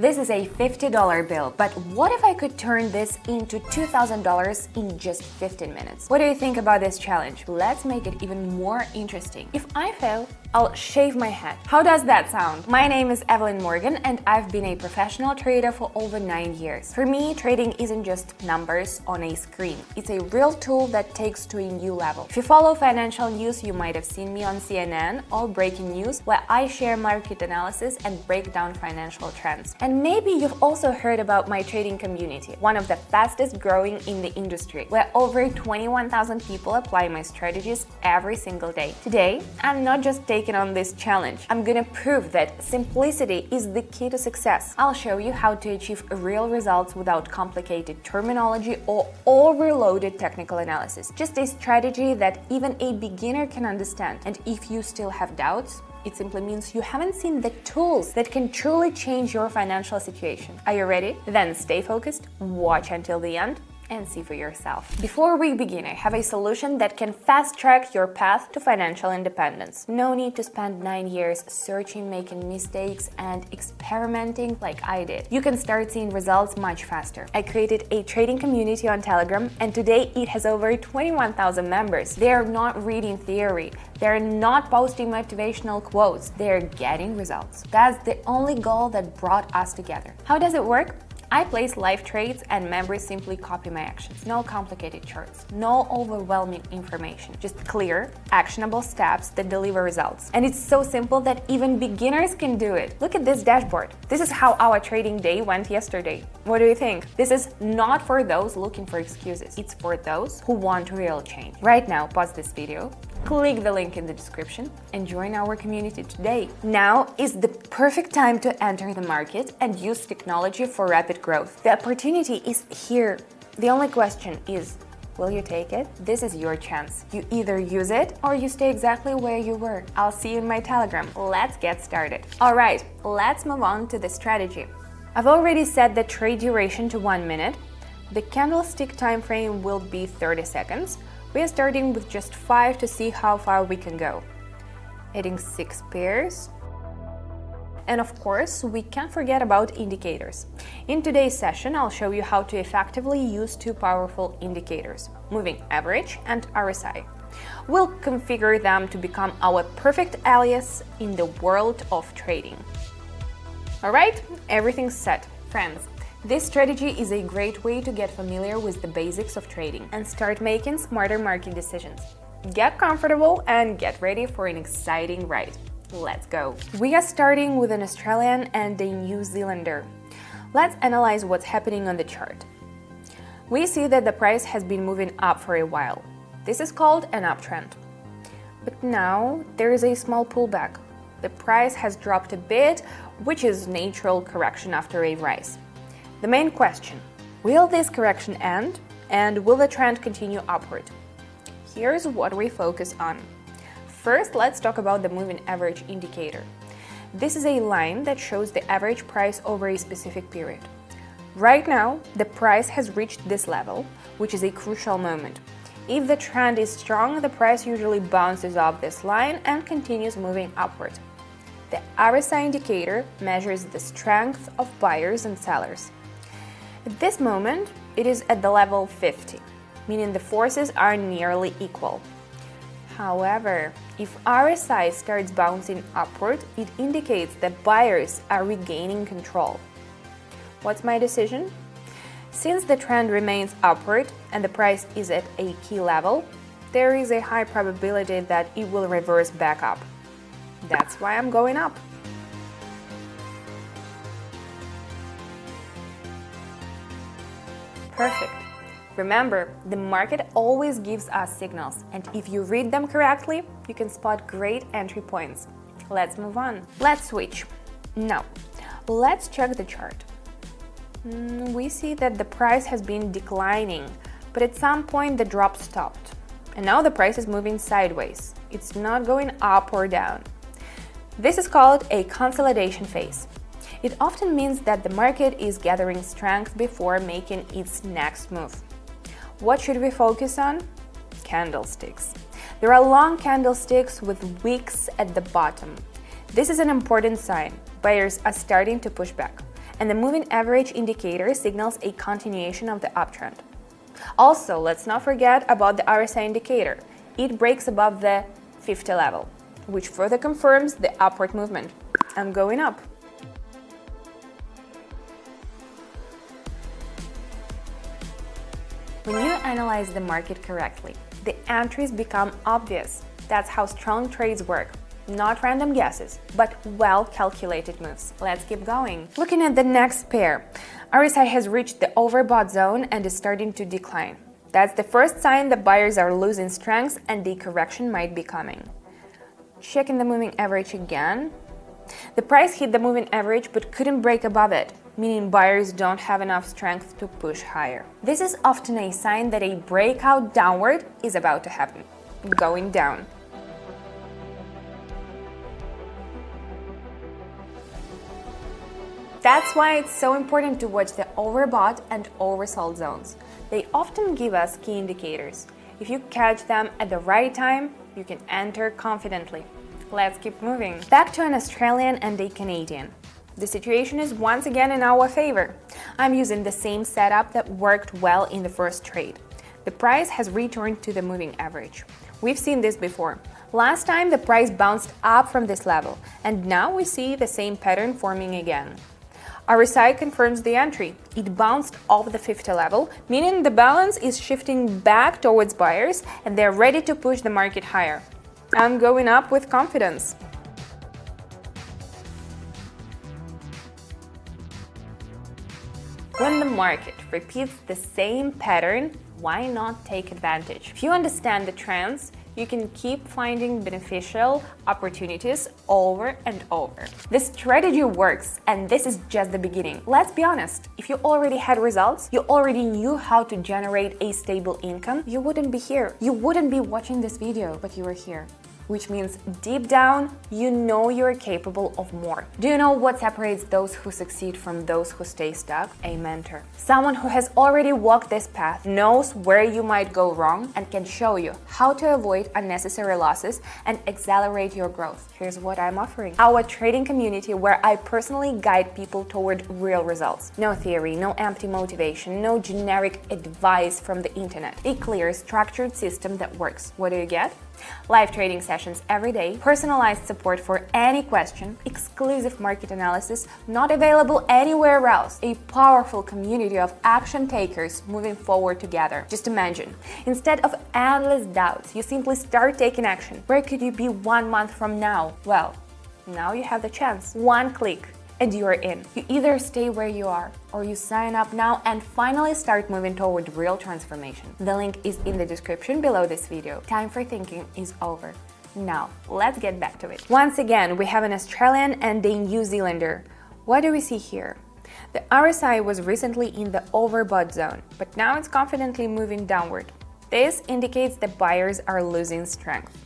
This is a $50 bill, but what if I could turn this into $2,000 in just 15 minutes? What do you think about this challenge? Let's make it even more interesting. If I fail, I'll shave my head. How does that sound? My name is Evelyn Morgan and I've been a professional trader for over 9 years. For me, trading isn't just numbers on a screen. It's a real tool that takes to a new level. If you follow financial news, you might have seen me on CNN or Breaking News, where I share market analysis and break down financial trends. And maybe you've also heard about my trading community, one of the fastest growing in the industry, where over 21,000 people apply my strategies every single day. Today, I'm not just taking on this challenge. I'm gonna prove that simplicity is the key to success. I'll show you how to achieve real results without complicated terminology or overloaded technical analysis. Just a strategy that even a beginner can understand. And if you still have doubts, it simply means you haven't seen the tools that can truly change your financial situation. Are you ready? Then stay focused, watch until the end, and see for yourself. Before we begin, I have a solution that can fast-track your path to financial independence. No need to spend 9 years searching, making mistakes, and experimenting like I did. You can start seeing results much faster. I created a trading community on Telegram, and today it has over 21,000 members. They are not reading theory. They're not posting motivational quotes. They're getting results. That's the only goal that brought us together. How does it work? I place live trades and members simply copy my actions. No complicated charts, no overwhelming information, just clear, actionable steps that deliver results. And it's so simple that even beginners can do it. Look at this dashboard. This is how our trading day went yesterday. What do you think? This is not for those looking for excuses. It's for those who want real change. Right now, pause this video, click the link in the description and join our community today. Now is the perfect time to enter the market and use technology for rapid growth. The opportunity is here. The only question is, will you take it? This is your chance. You either use it or you stay exactly where you were. I'll see you in my Telegram. Let's get started. All right, let's move on to the strategy. I've already set the trade duration to 1 minute. The candlestick time frame will be 30 seconds. We are starting with just 5 to see how far we can go. Adding 6 pairs. And of course, we can't forget about indicators. In today's session, I'll show you how to effectively use 2 powerful indicators, moving average and RSI. We'll configure them to become our perfect allies in the world of trading. All right, everything's set. Friends, this strategy is a great way to get familiar with the basics of trading and start making smarter market decisions. Get comfortable and get ready for an exciting ride. Let's go. We are starting with an Australian and a New Zealander. Let's analyze what's happening on the chart. We see that the price has been moving up for a while. This is called an uptrend. But now there is a small pullback. The price has dropped a bit, which is natural correction after a rise. The main question, will this correction end and will the trend continue upward? Here's what we focus on. First, let's talk about the moving average indicator. This is a line that shows the average price over a specific period. Right now, the price has reached this level, which is a crucial moment. If the trend is strong, the price usually bounces off this line and continues moving upward. The RSI indicator measures the strength of buyers and sellers. At this moment, it is at the level 50, meaning the forces are nearly equal. However, if RSI starts bouncing upward, it indicates that buyers are regaining control. What's my decision? Since the trend remains upward and the price is at a key level, there is a high probability that it will reverse back up. That's why I'm going up. Perfect. Remember, the market always gives us signals, and if you read them correctly, you can spot great entry points. Let's move on. Let's switch. Now, let's check the chart. We see that the price has been declining, but at some point the drop stopped. And now the price is moving sideways. It's not going up or down. This is called a consolidation phase. It often means that the market is gathering strength before making its next move. What should we focus on? Candlesticks. There are long candlesticks with wicks at the bottom. This is an important sign. Buyers are starting to push back. and the moving average indicator signals a continuation of the uptrend. Also, let's not forget about the RSI indicator. It breaks above the 50 level, which further confirms the upward movement. I'm going up. When you analyze the market correctly, the entries become obvious. That's how strong trades work. Not random guesses, but well-calculated moves. Let's keep going. Looking at the next pair, RSI has reached the overbought zone and is starting to decline. That's the first sign that buyers are losing strength and the correction might be coming. Checking the moving average again. The price hit the moving average but couldn't break above it, meaning buyers don't have enough strength to push higher. This is often a sign that a breakout downward is about to happen. Going down. That's why it's so important to watch the overbought and oversold zones. They often give us key indicators. If you catch them at the right time, you can enter confidently. Let's keep moving. Back to an Australian and a Canadian. The situation is once again in our favor. I'm using the same setup that worked well in the first trade. The price has returned to the moving average. We've seen this before. Last time the price bounced up from this level, and now we see the same pattern forming again. RSI confirms the entry. It bounced off the 50 level, meaning the balance is shifting back towards buyers and they're ready to push the market higher. I'm going up with confidence. When the market repeats the same pattern, why not take advantage? If you understand the trends, you can keep finding beneficial opportunities over and over. This strategy works, and this is just the beginning. Let's be honest, if you already had results, you already knew how to generate a stable income, you wouldn't be here. You wouldn't be watching this video, but you were here. Which means deep down, you know you're capable of more. Do you know what separates those who succeed from those who stay stuck? A mentor. Someone who has already walked this path, knows where you might go wrong, and can show you how to avoid unnecessary losses and accelerate your growth. Here's what I'm offering. Our trading community where I personally guide people toward real results. No theory, no empty motivation, no generic advice from the internet. A clear, structured system that works. What do you get? Live trading sessions every day, personalized support for any question, exclusive market analysis not available anywhere else, a powerful community of action takers moving forward together. Just imagine, instead of endless doubts, you simply start taking action. Where could you be 1 month from now? Well, now you have the chance. One click and you are in. You either stay where you are or you sign up now and finally start moving toward real transformation. The link is in the description below this video. Time for thinking is over. Now, let's get back to it. Once again, we have an Australian and a New Zealander. What do we see here? The RSI was recently in the overbought zone, but now it's confidently moving downward. This indicates that buyers are losing strength.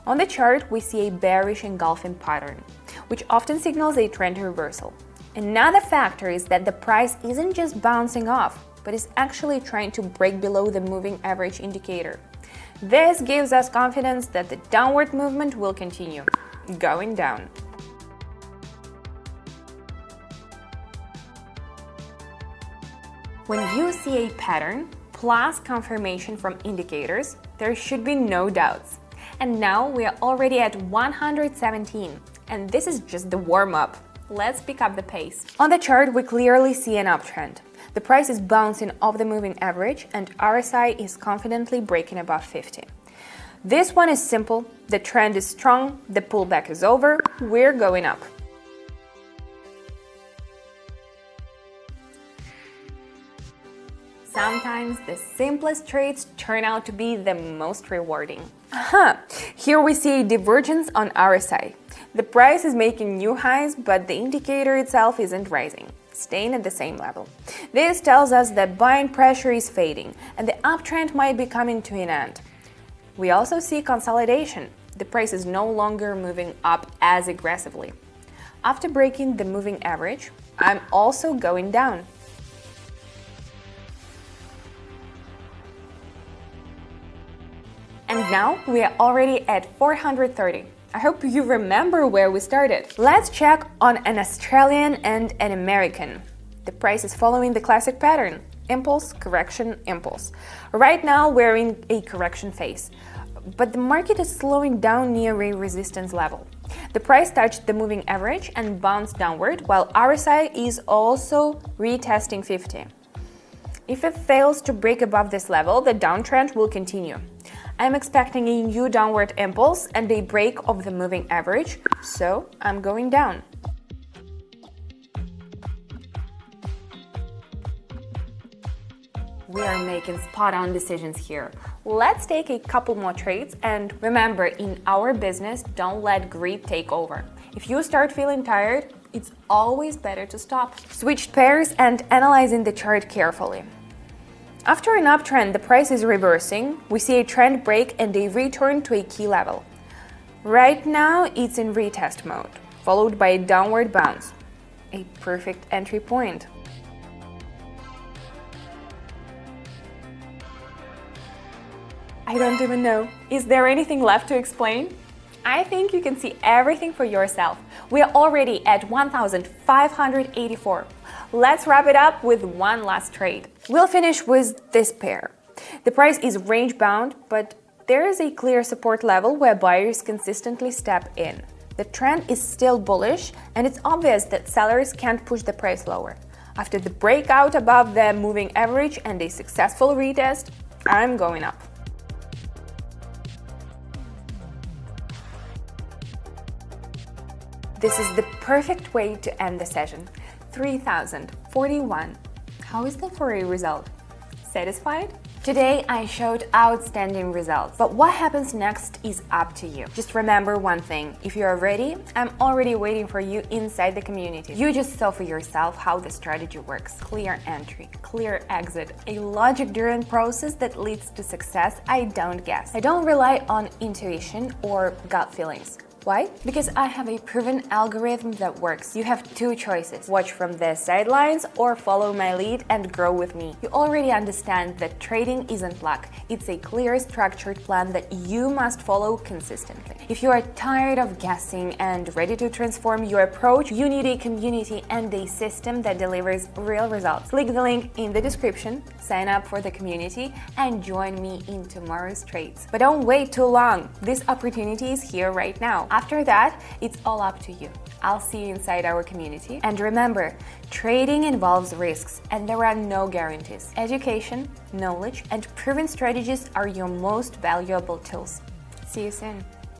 On the chart, we see a bearish engulfing pattern, which often signals a trend reversal. Another factor is that the price isn't just bouncing off, but is actually trying to break below the moving average indicator. This gives us confidence that the downward movement will continue, going down. When you see a pattern plus confirmation from indicators, there should be no doubts. And now we are already at 117, and this is just the warm-up. Let's pick up the pace. On the chart, we clearly see an uptrend. The price is bouncing off the moving average, and RSI is confidently breaking above 50. This one is simple, the trend is strong, the pullback is over, we're going up. Sometimes the simplest trades turn out to be the most rewarding. Here we see a divergence on RSI. The price is making new highs, but the indicator itself isn't rising, staying at the same level. This tells us that buying pressure is fading, and the uptrend might be coming to an end. We also see consolidation. The price is no longer moving up as aggressively. After breaking the moving average, I'm also going down. And now we are already at 430. I hope you remember where we started. Let's check on an Australian and an American. The price is following the classic pattern: impulse, correction, impulse. Right now we're in a correction phase, but the market is slowing down near a resistance level. The price touched the moving average and bounced downward, while RSI is also retesting 50. If it fails to break above this level, the downtrend will continue. I'm expecting a new downward impulse and a break of the moving average, so I'm going down. We are making spot-on decisions here. Let's take a couple more trades, and remember, in our business, don't let greed take over. If you start feeling tired, it's always better to stop. Switch pairs and analyzing the chart carefully. After an uptrend, the price is reversing. We see a trend break and a return to a key level. Right now, it's in retest mode, followed by a downward bounce. A perfect entry point. I don't even know. Is there anything left to explain? I think you can see everything for yourself. We are already at 1,584. Let's wrap it up with one last trade. We'll finish with this pair. The price is range bound, but there is a clear support level where buyers consistently step in. The trend is still bullish, and it's obvious that sellers can't push the price lower. After the breakout above the moving average and a successful retest, I'm going up. This is the perfect way to end the session. 3,041. How is that for a result? Satisfied? Today I showed outstanding results, but what happens next is up to you. Just remember one thing: if you are ready, I'm already waiting for you inside the community. You just saw for yourself how the strategy works. Clear entry, clear exit, a logic-driven process that leads to success. I don't guess. I don't rely on intuition or gut feelings. Why? Because I have a proven algorithm that works. You have two choices: watch from the sidelines or follow my lead and grow with me. You already understand that trading isn't luck. It's a clear, structured plan that you must follow consistently. If you are tired of guessing and ready to transform your approach, you need a community and a system that delivers real results. Click the link in the description, sign up for the community, and join me in tomorrow's trades. But don't wait too long. This opportunity is here right now. After that, it's all up to you. I'll see you inside our community. And remember, trading involves risks, and there are no guarantees. Education, knowledge, and proven strategies are your most valuable tools. See you soon.